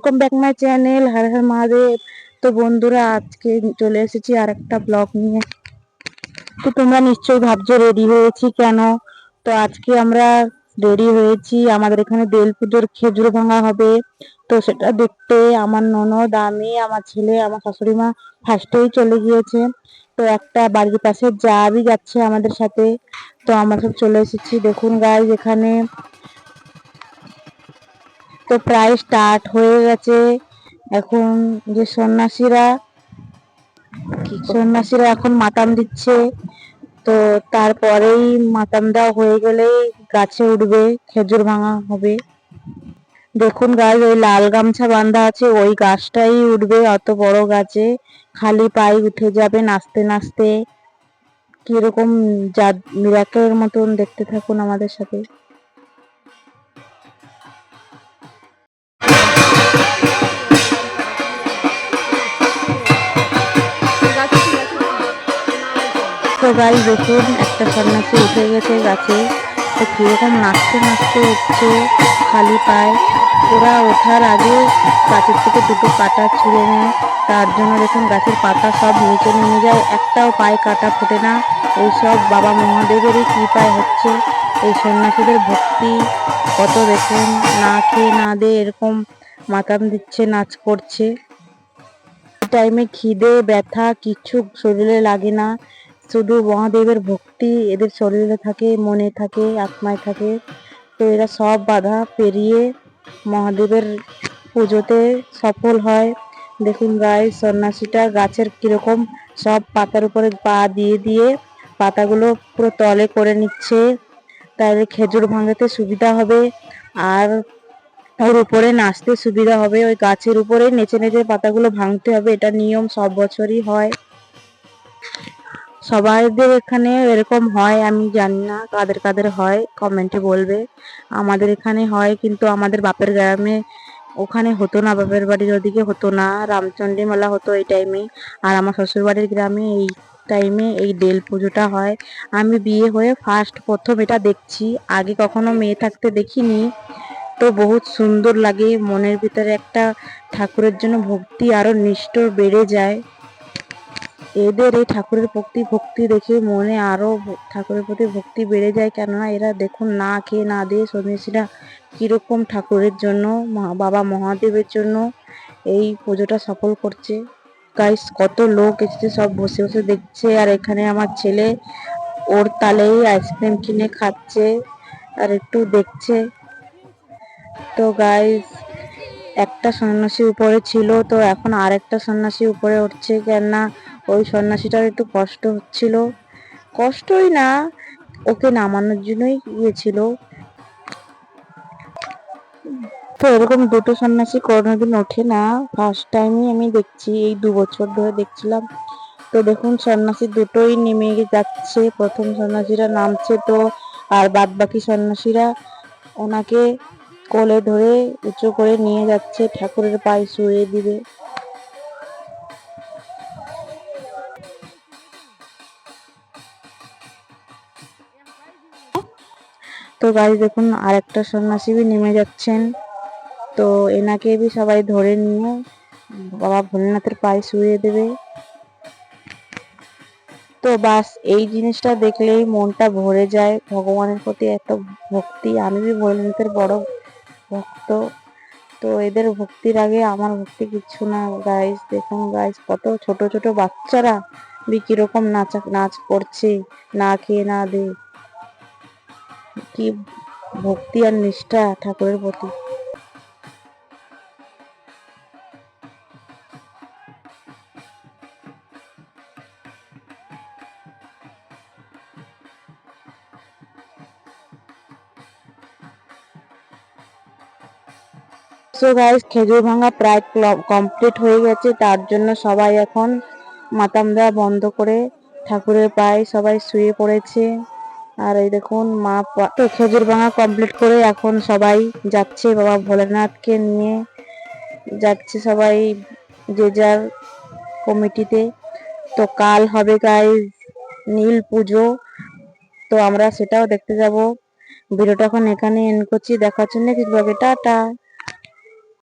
Welcome back my channel Har Har Mahadev. তো বন্ধুরা, আজকে চলে এসেছি আর একটা ব্লগ নিয়ে। তো তোমরা নিশ্চয়ই ভাবছো রেডি হয়েছি কেন। তো আজকে আমরা রেডি হয়েছি, আমাদের এখানে বেল পুজোর খেজুর ভাঙা হবে। তো সেটা দেখতে আমার ননদ, আমি, আমার ছেলে, আমার শাশুড়ি মা ফার্স্টেই চলে গিয়েছে। তো একটা বাড়ির পাশে যাবি যাচ্ছে আমাদের সাথে। তো আমরা সব চলে এসেছি। দেখুন গাইজ, এখানে তো প্রায় স্টার্ট হয়ে গেছে। এখন যে সন্ন্যাসীরা এখন মাতাম দিচ্ছে। তো তারপরেই মাতাম দেওয়া হয়ে গেলেই গাছে উঠবে, খেজুর ভাঙা হবে। দেখুন গাছ, ওই লাল গামছা বাঁধা আছে, ওই গাছটাই উঠবে। অত বড় গাছে খালি পায়ে উঠে যাবে নাচতে নাচতে। কিরকম যা মিরাকেলের মতন, দেখতে থাকুন আমাদের সাথে। তো গাছ দেখুন, একটা সন্ন্যাসী উঠে গেছে গাছে। তো কিরকম নাচতে নাচতে উঠছে খালি পায়ে। ওরা ওঠার আগে গাছের থেকে দুটো কাটা ছিঁড়ে নেয়। তার জন্য দেখুন গাছের পাতা সব নিচে নেমে যায়, একটাও পায়ে কাটা ফোটে না। এইসব বাবা মহাদেবেরই কৃপায় হচ্ছে। এই সন্ন্যাসীদের ভক্তি কত দেখুন, না খেয়ে না দিয়ে এরকম মাতাম দিচ্ছে, নাচ করছে। টাইমে খিদে ব্যথা কিচ্ছু শরীরে লাগে না, শুধু মহাদেবের ভক্তি এদের শরীরে থাকে, মনে থাকে, আত্মায় থাকে। তো এরা সব বাধা পেরিয়ে মহাদেবের পুজোতে সফল হয়। দেখুন গাইস, সন্ন্যাসীটা গাছের কিরকম সব পাতার উপরে পা দিয়ে দিয়ে পাতাগুলো পুরো তলে করে নিচ্ছে, তাহলে খেজুর ভাঙাতে সুবিধা হবে। আর ওর উপরে নাচতে সুবিধা হবে। ওই গাছের উপরে নেচে নেচে পাতাগুলো ভাঙতে হবে, এটা নিয়ম সব বছরই হয়। সবাইদের এখানে এরকম হয়, আমি জানি না কাদের কাদের হয়, কমেন্টে বলবে। আমাদের এখানে হয়, কিন্তু আমাদের বাপের গ্রামে ওখানে হতো না, বাপের বাড়ির ওদিকে হতো না। রামচন্ডী মেলা হতো এই টাইমে। আর আমার শ্বশুর বাড়ির গ্রামে এই টাইমে এই বেল পুজোটা হয়। আমি বিয়ে হয়ে প্রথম এটা দেখছি, আগে কখনো মেয়ে থাকতে দেখিনি। তো বহুত সুন্দর লাগে, মনের ভিতরে একটা ঠাকুরের জন্য ভক্তি আরো নিষ্ঠুর বেড়ে যায়। এদের এই ঠাকুরের প্রতি ভক্তি দেখে মনে আরো ঠাকুরের প্রতি ভক্তি বেড়ে যায়। কেননা এরা দেখুন না খেয়ে না দিয়ে সন্ন্যাসীরা কিরকম ঠাকুরের জন্য, বাবা মহাদেবের জন্য এই পুজোটা সফল করছে। গাইস, কত লোক এসেছে, সব বসে বসে দেখছে। আর এখানে আমার ছেলে ওর তালেই আইসক্রিম কিনে খাচ্ছে আর একটু দেখছে। তো গাইস, একটা সন্ন্যাসী উপরে ছিল, তো এখন আরেকটা সন্ন্যাসী উপরে উঠছে। কেননা ওই সন্ন্যাসীটার একটু কষ্ট হচ্ছিল, কষ্টই না, ওকে নামানোর জন্যই গিয়েছিল। তো এরকম দুটো সন্ন্যাসী কোনোদিন ওঠে না, ফার্স্ট টাইমই আমি দেখছি, এই 2 বছর ধরে দেখছিলাম। তো দেখুন সন্ন্যাসী দুটোই নেমে যাচ্ছে, প্রথম সন্ন্যাসীরা নামছে, তো আর বাদ বাকি সন্ন্যাসীরা ওনাকে কোলে ধরে উঁচু করে নিয়ে যাচ্ছে, ঠাকুরের পায়ে শুয়ে দিবে। তো গাইস দেখুন, আরেকটা সন্ন্যাসী নেমে যাচ্ছেন। তো এনাকে भी সবাই ধরে নিয়ে বাবা ভোলেনাথের পায়ে শুয়ে দেবে। তো বাস, এই জিনিসটা দেখলেই মনটা ভরে যায়, ভগবানের প্রতি এত ভক্তি। আমি भी ভোলেনাথের বড় ভক্ত। তো এদের ভক্তির আগে আমার ভক্তি কিচ্ছু না। গাইস দেখুন, গাইস কত ছোট ছোট বাচ্চারা কিরকম নাচ করছে, না খেয়ে না দিয়ে। কি ভক্তি আর নিষ্ঠা ঠাকুরের প্রতি। সো গাইস, খেজুর ভাঙা প্রায় কমপ্লিট হয়ে গেছে। তার জন্য সবাই এখন মাতাম দেওয়া বন্ধ করে ঠাকুরের পায়ে সবাই শুয়ে পড়েছে। আর এই দেখুন তো খেজুর ভাঙা কমপ্লিট করে এখন সবাই যাচ্ছে বাবা ভোলেনাথকে নিয়ে, যাচ্ছে সবাই যে যার কমিটিতে। তো কাল হবে গাইস নীল পুজো, তো আমরা সেটাও দেখতে যাব। ভিডিওটা এখন এখানে এন্ড করছি, দেখার জন্য কিছু টাটা।